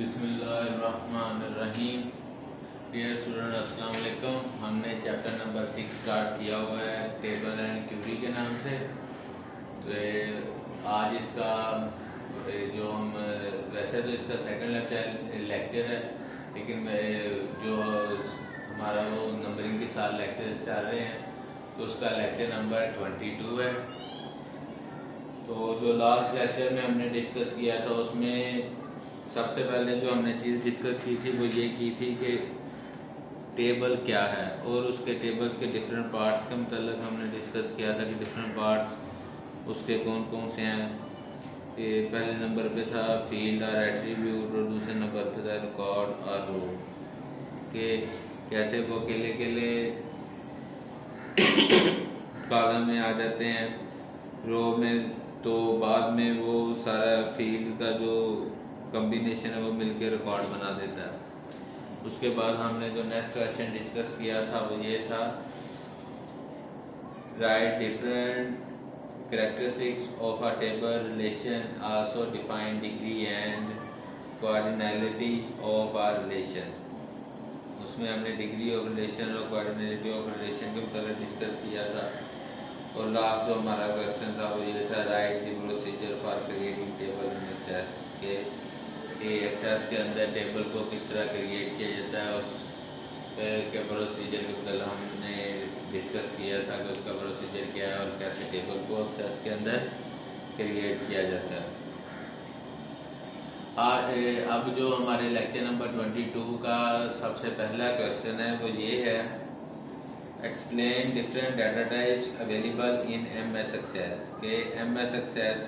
बिस्मिल्लाहिर्रहमानिर्रहीम। Dear student अस्सलाम वालेकुम। हमने चैप्टर नंबर 6 स्टार्ट किया हुआ है टेबल एंड क्यूरी के नाम से। तो आज इसका जो हम वैसे तो इसका सेकंड लेक्चर है, लेकिन जो हमारा वो नंबरिंग के साथ लेक्चर चल रहे हैं तो उसका लेक्चर नंबर 22 है। तो जो लास्ट लेक्चर में हमने डिस्कस किया था उसमें सबसे पहले जो हमने चीज़ डिस्कस की थी वो ये की थी कि टेबल क्या है और उसके टेबल्स के डिफरेंट पार्ट्स के मतलब हमने डिस्कस किया था कि डिफरेंट पार्ट्स उसके कौन कौन से हैं। पहले नंबर पे था फील्ड और एट्रीब्यूट और दूसरे नंबर पे था रिकॉर्ड और रो के कैसे वो अकेले अकेले कॉलम में आ जाते हैं, रो में तो बाद में वो सारा फील्ड का जो कॉम्बिनेशन है वो मिलकर रिकॉर्ड बना देता है। उसके बाद हमने जो नेक्स्ट क्वेश्चन डिस्कस किया था वो ये था right different characteristics of a table relation, also define degree and cardinality of a relation. उसमें हमने डिग्री ऑफ रिलेशन और कोऑर्डिनैलिटी ऑफ रिलेशन के मतलब डिस्कस किया था। और लास्ट जो हमारा क्वेश्चन था वो ये था right the procedure for creating table in excess के एक्सेस के अंदर टेबल को किस तरह क्रिएट किया जाता है उस के प्रोसीजर के मतलब हमने डिस्कस किया था कि उसका प्रोसीजर क्या है और कैसे टेबल को एक्सेस के अंदर क्रिएट किया जाता है। अब जो हमारे लेक्चर नंबर 22 का सबसे पहला क्वेश्चन है वो ये है explain different data types available in MS Access के MS एक्सेस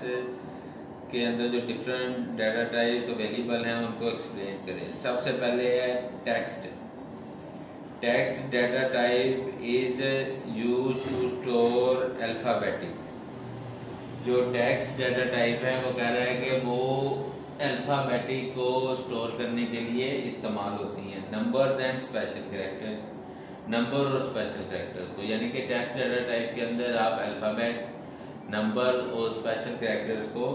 के अंदर जो डिफरेंट डाटा टाइप्स अवेलेबल हैं उनको एक्सप्लेन करें। सबसे पहले है text. Text data type is used to store alphabetic. जो टेक्स्ट डाटा टाइप है वो कह रहा है कि वो अल्फाबेटिक को स्टोर करने के लिए इस्तेमाल होती हैं, numbers and special characters, number और स्पेशल कैरेक्टर्स को। यानी कि टेक्स्ट डाटा टाइप के अंदर आप अल्फाबेट, नंबर और स्पेशल कैरेक्टर्स को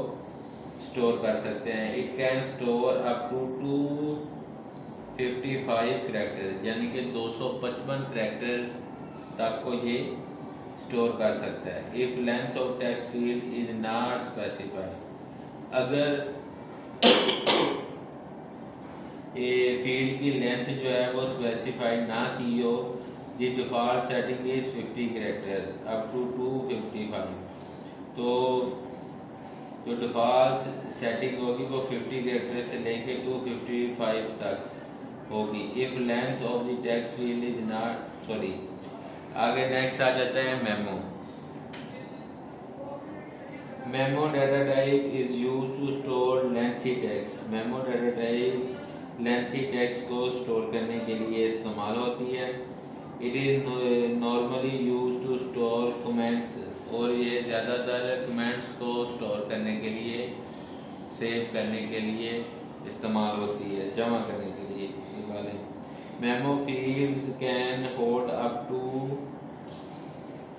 स्टोर कर सकते हैं। It can store up to 255 characters, यानी कि 255 कैरेक्टर्स तक को ये स्टोर कर सकता है। If length of text field is not specified, अगर ये फील्ड की लेंथ जो है वो स्पेसिफाइड ना की हो, the default setting is 50 character up to 255। तो जो डिफॉल्ट सेटिंग होगी वो 50 कैरेक्टर से लेके 255 तक होगी। If length of the text field is not आगे नेक्स्ट आ जाता है memo. Memo data type is used to store lengthy text. Memo data type lengthy text को स्टोर करने के लिए इस्तेमाल होती है। It is normally used to store comments, और ये ज़्यादातर कमेंट्स को स्टोर करने के लिए, सेव करने के लिए इस्तेमाल होती है, जमा करने के लिए वाले। Memo fields can hold up to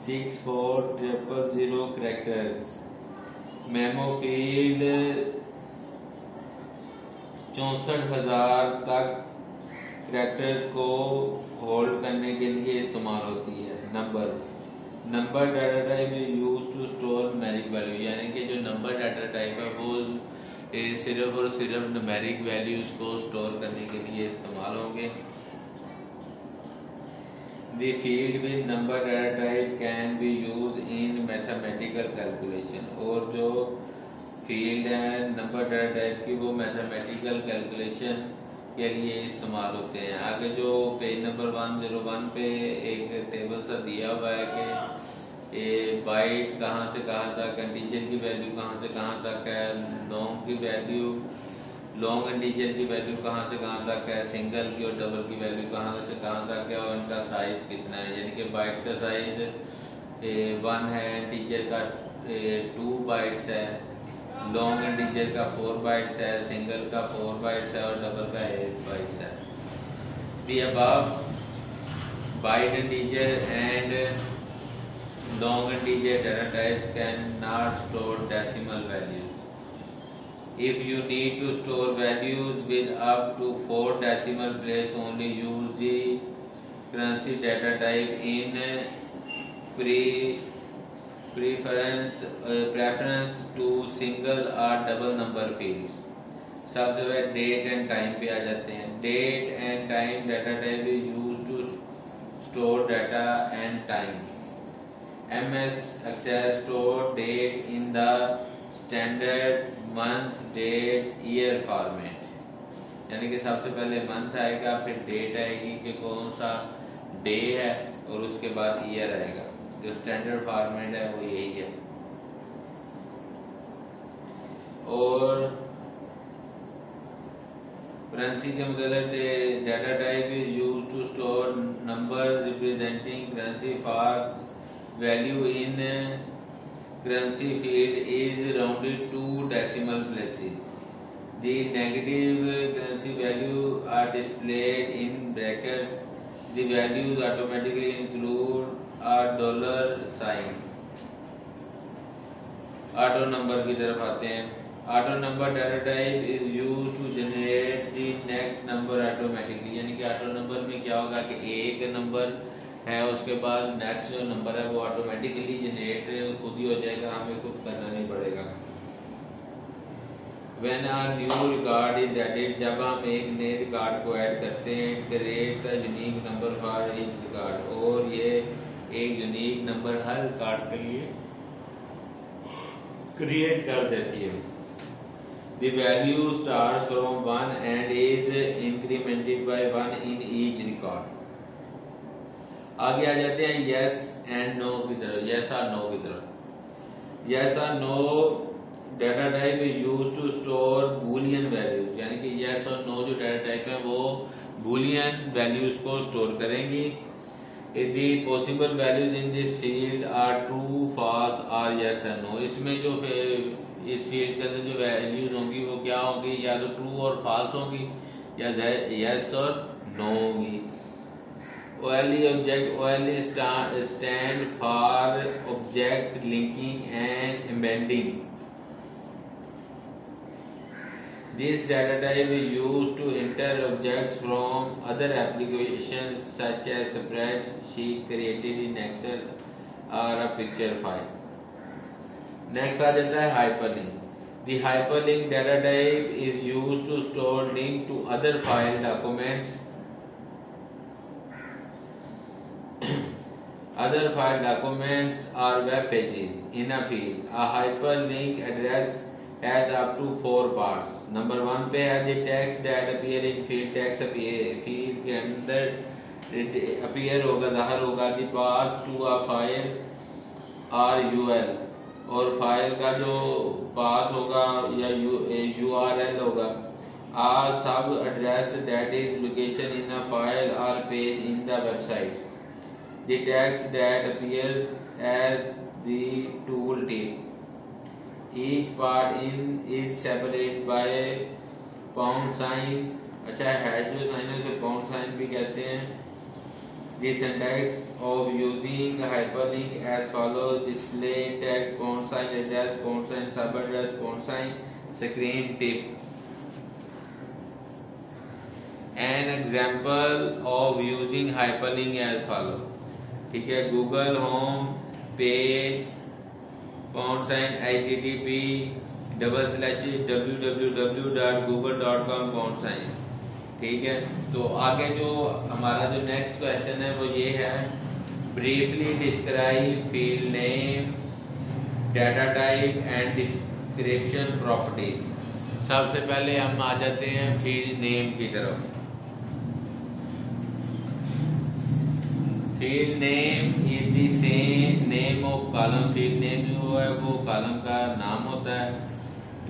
64000 characters. Memo field 64,000 तक कैरेक्टर्स को होल्ड करने के लिए इस्तेमाल होती है। Number data type is used to store numeric value, यानी कि जो नंबर डाटा टाइप है वो सिर्फ और सिर्फ न्यूमेरिक वैल्यूज को स्टोर करने के लिए इस्तेमाल होंगे। The field with number data type can be use in mathematical calculation, और जो फील्ड है नंबर डाटा टाइप की वो मैथमेटिकल कैलकुलेशन के लिए इस्तेमाल होते हैं। आगे जो पेज नंबर 101 पे एक टेबल सा दिया हुआ है कि ये बाइट कहाँ से कहाँ तक, इंटीजर की वैल्यू कहाँ से कहाँ तक है, लॉन्ग की वैल्यू, लॉन्ग इंटीजर की वैल्यू कहाँ से कहाँ तक है, सिंगल की और डबल की वैल्यू कहाँ से कहाँ तक है, और इनका साइज कितना है। यानी कि बाइट का साइज 1 है, इंटीजर का 2 बाइट्स है, लॉन्ग इंटीजर का 4 बाइट्स है, सिंगल का 4 बाइट्स है और डबल का 8 बाइट्स है। The above byte integer and long integer data types can not store decimal values. If you need to store values with up to 4 decimal place, only use the currency data type in preference to single or double number fields. सबसे पहले date and time पे आ जाते हैं. Date and time data type is used to store data and time. MS Excel store date in the standard month, date, year format. यानी कि सबसे पहले मंथ आएगा, फिर डेट आएगी कि कौन सा डे है, और उसके बाद ईयर आएगा. जो स्टैंडर्ड फॉर्मेट है वो यही है. और करेंसी के मतलब data type is used to store number representing currency for value in currency field is rounded to decimal places. The negative currency value are displayed in brackets. The values automatically include a dollar sign. Auto number की तरफ आते हैं. Auto number data type is used to generate the next number automatically. यानी कि auto number में क्या होगा कि एक नंबर है, उसके बाद नेक्स्ट जो नंबर है वो ऑटोमेटिकली जनरेट खुद ही हो जाएगा, हमें कुछ करना नहीं पड़ेगा. When a new record is added, जब हम एक नए रिकॉर्ड को ऐड करते हैं, creates a unique number for each record. और ये एक यूनिक नंबर हर रिकॉर्ड के लिए क्रिएट कर देती है. The value starts from 1 and is incremented by 1 in each record. आगे आ जाते हैं यस एंड नो की तरफ. यस और नो की तरफ. यस और no data type is used to store Boolean values. यानी कि यस और नो जो डाटा टाइप है वो बूलियन वैल्यूज को स्टोर करेंगी. The possible values in this field are true, false और यस एंड नो. इसमें जो इस फील्ड के अंदर जो वैल्यूज होंगी वो क्या होंगी, या तो ट्रू और फॉल्स होंगी या यस और नो होंगी. OLE object. OLE stand for object linking and embedding. This data type is used to enter objects from other applications such as spreadsheet created in Excel or a picture file. Next आ जाता है hyperlink. The hyperlink data type is used to store link to other file documents. Other file documents or web pages in a field. A hyperlink address has up to 4 parts. Number 1 पे है the text that appear in field. text field के अंदर appear होगा, ज़ाहिर होगा. the path to a file or URL. और file का जो पाथ होगा या URL होगा. A sub address that is location in a file or page in the website. The text that appears as the tooltip. Each part is separated by pound sign. अच्छा, hash जो sign है उसे pound sign भी कहते हैं. The syntax of using hyperlink as follows: display text, pound sign, address, pound sign, sub address, pound sign, screen tip. An example of using hyperlink as follows. ठीक है, Google home page $http://www.google.com/. ठीक है. तो आगे जो हमारा जो next question है वो ये है, briefly describe field name, data type and description properties. सबसे पहले हम आ जाते हैं फील्ड नेम की तरफ. Field name is the same name of column. Field name जो है वो कॉलम का नाम होता है.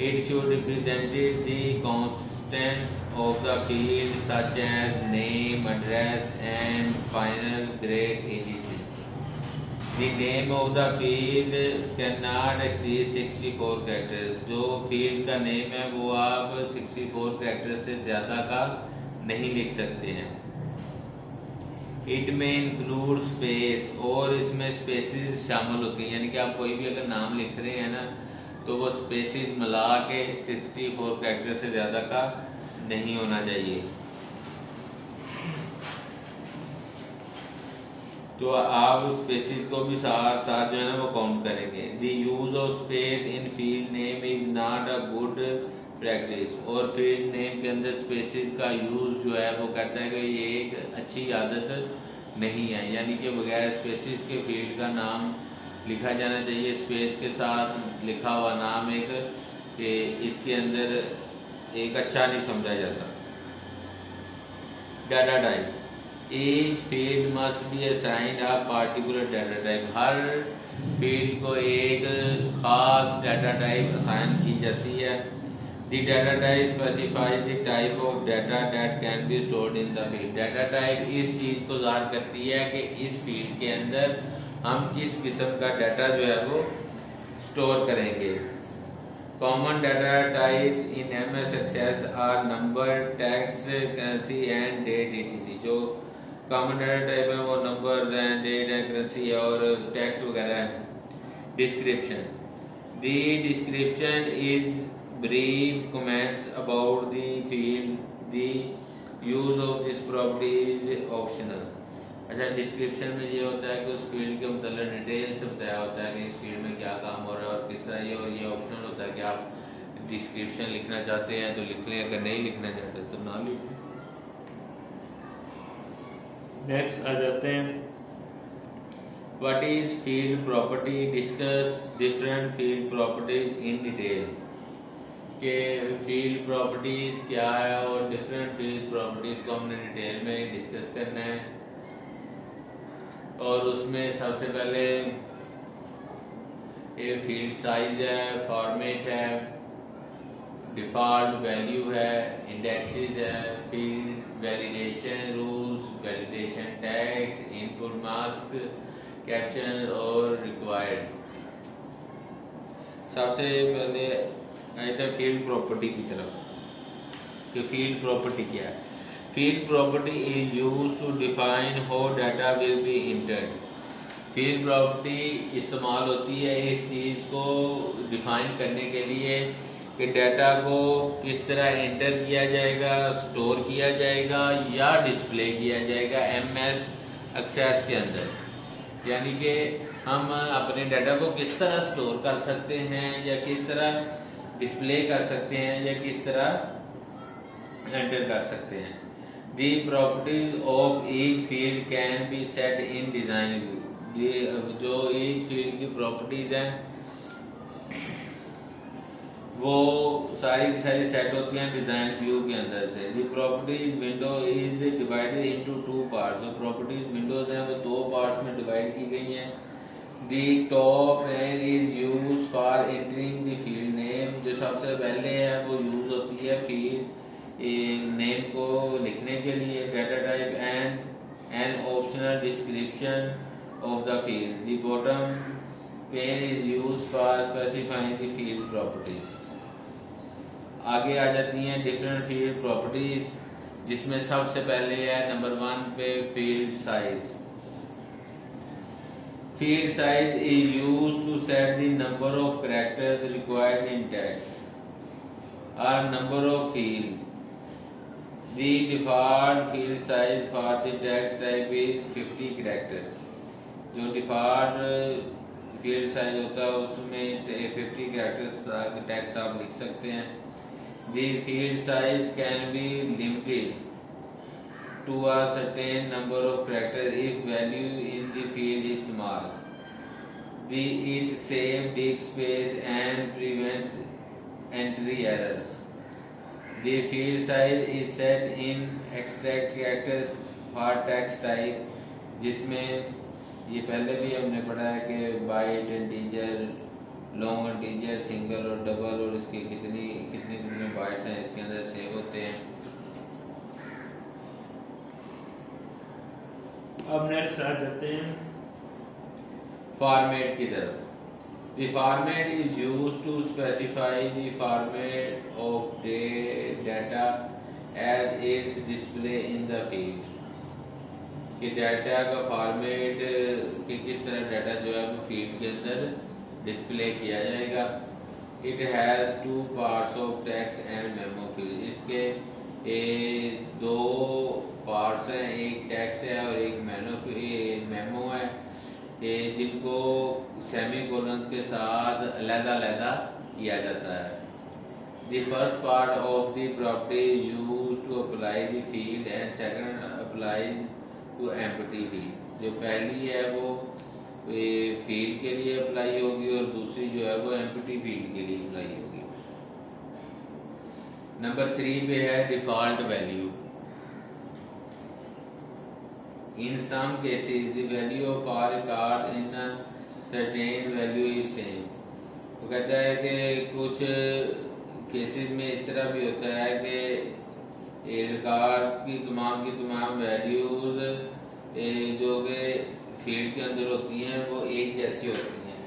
It should represented the constants of the field such as name, address and final grade etc. The name of the field can not exceed 64 characters. जो field का name है वो आप 64 कैरेक्टर से ज्यादा का नहीं लिख सकते हैं. इट में इंक्लूड स्पेस. और इसमें स्पेसिस शामिल होती हैं. यानी कि आप कोई भी अगर नाम लिख रहे हैं ना तो वो स्पेसिस मिला के 64 कैरेक्टर से ज़्यादा का नहीं होना चाहिए। तो आप उस स्पेसिस को भी साथ साथ जो है ना वो काउंट करेंगे। The use of space in field name is not a good practice. और फील्ड नेम के अंदर स्पेसिस का यूज जो है वो कहता है कि ये एक अच्छी आदत नहीं है, यानी कि बगैर स्पेसिस के फील्ड का नाम लिखा जाना चाहिए। स्पेस के साथ लिखा हुआ नाम एक कि इसके अंदर एक अच्छा नहीं समझा जाता। Data type, each field must be assigned a particular data type। Her field को एक खास डाटा टाइप असाइन की जाती है। The data type specifies the type of data that can be stored in the field। Data type इस चीज को ज़ाहिर करती है कि इस फील्ड के अंदर हम किस किस्म का डाटा जो है वो स्टोर करेंगे। Common data types in MS Access are number, text, currency and date etc। जो कॉमन डाटा टाइप है वो नंबर्स हैं, डेट है, करेंसी और टेक्स्ट वगैरह है। Description, the description is brief comments about the field, the use of this property is optional. अच्छा, description में ये होता है कि उस फील्ड के मतलब डिटेल से बताया होता है कि इस फील्ड में क्या काम हो रहा है और किस तरह ये, और ये ऑप्शनल होता है कि आप डिस्क्रिप्शन लिखना चाहते हैं तो लिख लें, अगर नहीं लिखना चाहते तो ना लिखें। नेक्स्ट आ जाते हैं, what is field property. Discuss different field properties in detail. के फील्ड प्रॉपर्टीज क्या है और डिफरेंट फील्ड प्रॉपर्टीज को हमने डिटेल में डिस्कस करना है। और उसमें सबसे पहले ये फील्ड साइज है, फॉर्मेट है, डिफॉल्ट वैल्यू है, इंडेक्सेस है, field validation rules, validation tags, input mask, caption और रिक्वायर्ड। सबसे पहले आए थे फील्ड प्रॉपर्टी की तरफ कि फील्ड प्रॉपर्टी क्या है। Field property is used to define how data will be entered. Field property इस्तेमाल होती है इस चीज को डिफाइन करने के लिए कि डाटा को किस तरह एंटर किया जाएगा, स्टोर किया जाएगा या डिस्प्ले किया जाएगा MS Access के अंदर। यानी कि हम अपने डाटा को किस तरह स्टोर कर सकते हैं या किस तरह डिस्प्ले कर सकते हैं या किस तरह एंटर कर सकते हैं। The properties of each field can be set in design view। जो each field की प्रॉपर्टीज हैं वो सारी की सारी सेट होती हैं डिजाइन व्यू के अंदर से। The properties window is divided into two parts। जो प्रॉपर्टीज विंडोज हैं वो दो पार्ट्स में डिवाइड की गई हैं। The top pane is used for entering the field name। जो सबसे पहले है वो यूज होती है फील्ड नेम को लिखने के लिए। Data type and an optional description of the field. The bottom pane is used for specifying the field properties. आगे आ जाती हैं डिफरेंट फील्ड प्रॉपर्टीज, जिसमें सबसे पहले है नंबर 1 पे field size. Field size is used to set the number of characters required in text और number of field. The default field size for the text type is 50 characters। जो default field size होता है उसमें 50 characters text आप लिख सकते हैं। The field size can be limited to a certain number of characters if value in the field is small। It saves disk space and prevents entry errors। The field size is set in extract characters for text type, जिसमें ये पहले भी हमने पढ़ा है कि byte, integer, long integer, single और double और इसके कितने बाइट्स हैं इसके अंदर सेव होते हैं। अब नेक्स्ट आ जाते हैं फॉर्मेट की तरफ। The format is used to specify the format of data as its display in the field। कि डाटा का फॉर्मेट कि किस तरह डाटा जो है वो फील्ड के अंदर डिस्प्ले किया जाएगा। It has two parts of text and memo field. इसके दो पार्ट्स हैं, एक टेक्स्ट है और एक मेमो है, जिनको सेमीकोलन के साथ अलग-अलग किया जाता है। The first part of the property is used to apply the field and second applies to empty field। जो पहली है वो फील्ड के लिए अप्लाई होगी और दूसरी जो है वो एम्प्टी फील्ड के लिए अप्लाई होगी। नंबर 3 पे है default value. In some cases the value of R record in a certain value is same। वो कहता है कि कुछ केसेस में इस तरह भी होता है कि रिकॉर्ड की तमाम वैल्यूज जो कि फील्ड के अंदर होती हैं वो एक जैसी होती हैं।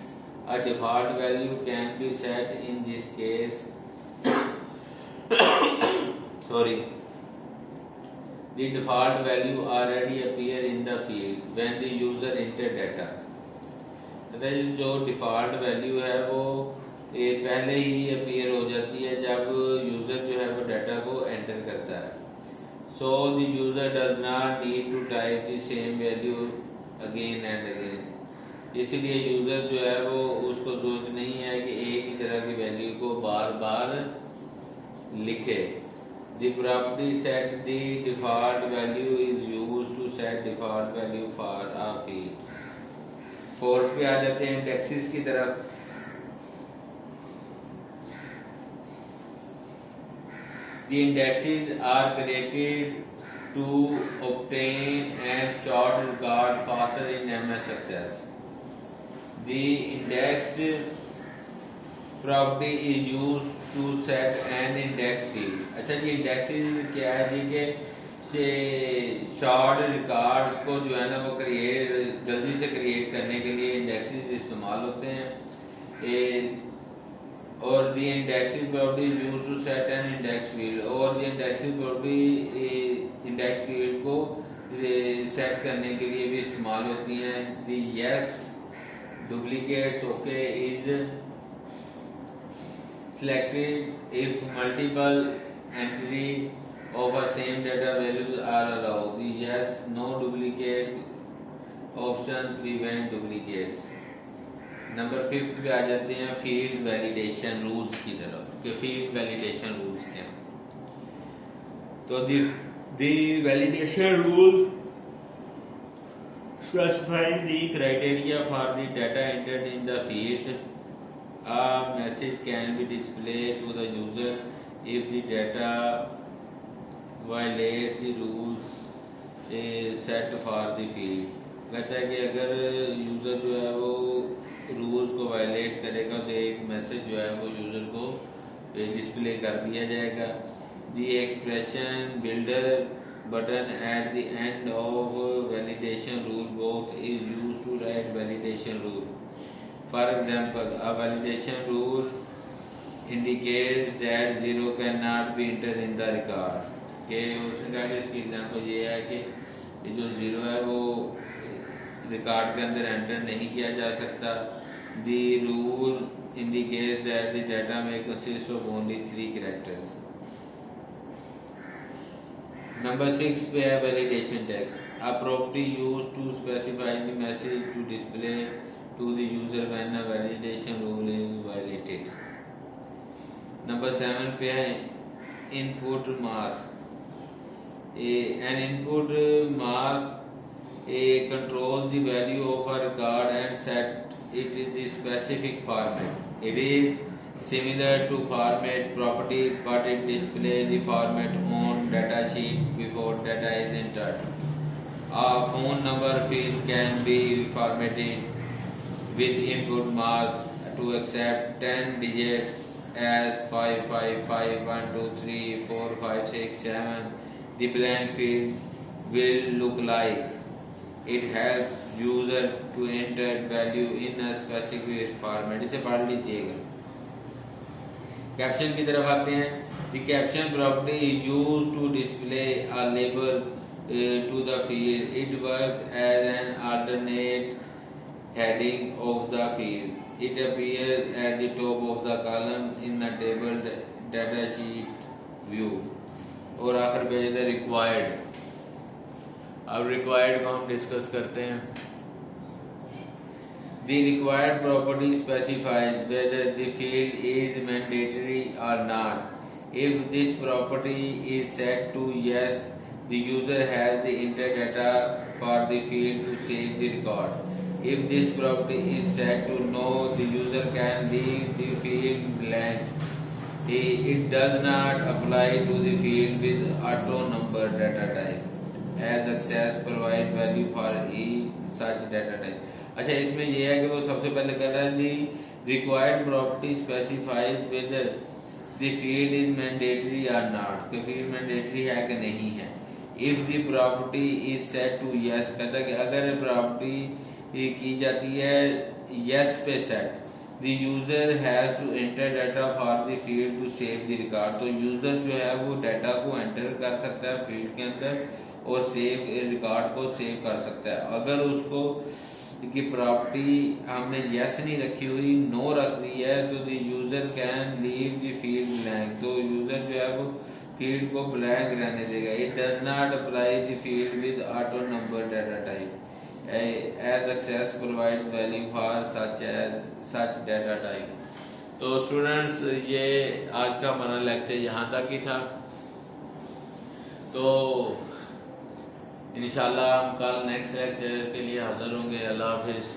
A default value can be set in this case sorry the default value already appear in the field when the user enter data। मतलब जो डिफॉल्ट वैल्यू है वो पहले ही अपीयर हो जाती है जब यूजर जो है वो डाटा को एंटर करता है। So the user does not need to type the same value again and again. इसलिए यूजर जो है वो उसको जरूरत नहीं है कि एक ही तरह की वैल्यू को बार बार लिखे। The property set the default value is used to set default value for a field. Fourth पे आ जाते हैं इंडेक्सेस की तरफ। The indexes are created to obtain and sort record faster in MS Access। The indexed property is used to set an index field। अच्छा जी indexes क्या है जी के से शॉर्ट रिकॉर्ड्स को जो है ना वो जल्दी से क्रिएट करने के लिए इंडेक्सेस इस्तेमाल होते हैं। और the indexes property is used to set an index field। और the indexes property index field को सेट करने के लिए भी इस्तेमाल होती हैं। the yes duplicates okay is selected if multiple entries of a same data values are allowed। the yes no duplicate option prevent duplicates। Number 5 पे आ जाते हैं फील्ड वैलिडेशन रूल्स की तरफ कि फील्ड वैलिडेशन रूल्स क्या हैं। तो the validation rules specify the criteria for the data entered in the field. A message can be display to the user if the data violates the rules set for the field. कहता है कि अगर user जो है वो rules को violet करेगा तो एक मैसेज जो है वो यूजर को डिस्प्ले कर दिया जाएगा। The expression builder button at the end of validation rule box is used to write validation rule. For example a validation rule indicates that 0 can not be enter in the record. के उसने कहा कि इसकी example ये है कि ये जो 0 है वो रिकॉर्ड के अंदर एंटर नहीं किया जा सकता। The rule indicates that the data may consist of only 3 characters। Number 6 पे है validation text। A property used to specify the message to display to the user when a validation rule is violated। Number 7 पे है input mask। An input mask controls the value of a record and set it in the specific format। It is similar to format property but it displays the format on data sheet before data is entered। A phone number field can be formatted with input mask to accept 10 digits as 5 5 5 1 2 3 4 5 6 7। The blank field will look like it helps user to enter value in a specific format। इसे पढ़ लीजिएगा। Caption की तरफ आते हैं। The caption property is used to display a label to the field। It works as an alternate heading of the field। it appears at the top of the column in the table data sheet view। और आखिर page है required. अब required को हम discuss करते हैं। The required property specifies whether the field is mandatory or not. If this property is set to yes, the user has the enter data for the field to save the record. If this property is set to no, the user can leave the field blank. It does not apply to the field with auto number data type as access provide value for each such data type। अच्छा, इसमें यह है कि वो सबसे पहले कह रहा है the required property specifies whether the field is mandatory और नॉट, कि फील्ड मैंडेटरी है कि नहीं है। If the property is set to yes, कहता है कि अगर प्रॉपर्टी की जाती है यस पे set, the user has to enter data for the field to save the record. तो यूजर जो है वो डाटा को एंटर कर सकता है फील्ड के अंदर और सेव रिकॉर्ड को सेव कर सकता है। अगर उसको कि प्रॉपर्टी हमने यस नहीं रखी हुई, नो रख दी है, तो the user can leave the field blank, तो यूजर जो है वो फील्ड को ब्लैंक रहने देगा। It does not apply the field with auto number data type as Access provides value for such data type. तो स्टूडेंट्स, ये आज का हमारा लेक्चर यहाँ तक ही था। तो इंशाल्लाह हम कल नेक्स्ट लेक्चर के लिए हाजिर होंगे। अल्लाह हाफिज।